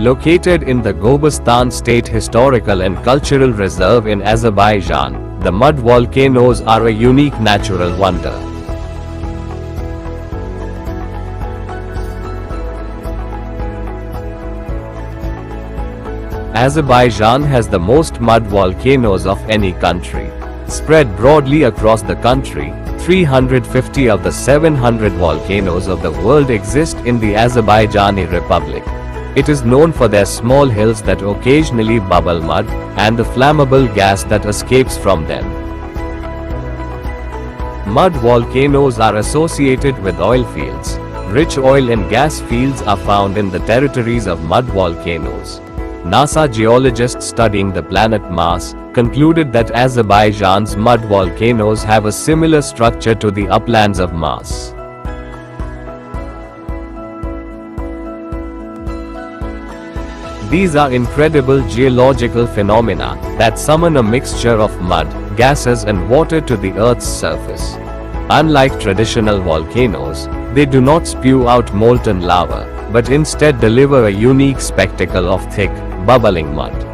Located in the Gobustan State Historical and Cultural Reserve in Azerbaijan, the mud volcanoes are a unique natural wonder. Azerbaijan has the most mud volcanoes of any country. Spread broadly across the country, 350 of the 700 volcanoes of the world exist in the Azerbaijani Republic. It is known for their small hills that occasionally bubble mud, and the flammable gas that escapes from them. Mud volcanoes are associated with oil fields. Rich oil and gas fields are found in the territories of mud volcanoes. NASA geologists studying the planet Mars concluded that Azerbaijan's mud volcanoes have a similar structure to the uplands of Mars. These are incredible geological phenomena that summon a mixture of mud, gases and water to the Earth's surface. Unlike traditional volcanoes, they do not spew out molten lava, but instead deliver a unique spectacle of thick, bubbling mud.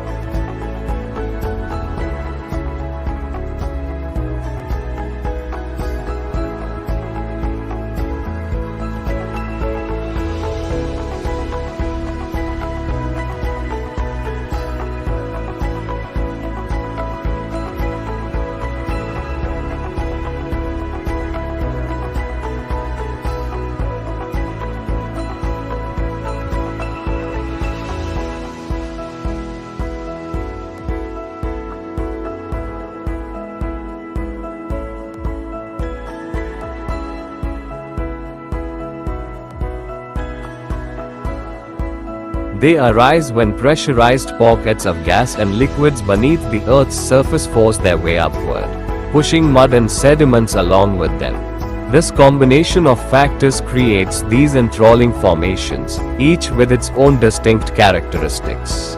They arise when pressurized pockets of gas and liquids beneath the Earth's surface force their way upward, pushing mud and sediments along with them. This combination of factors creates these enthralling formations, each with its own distinct characteristics.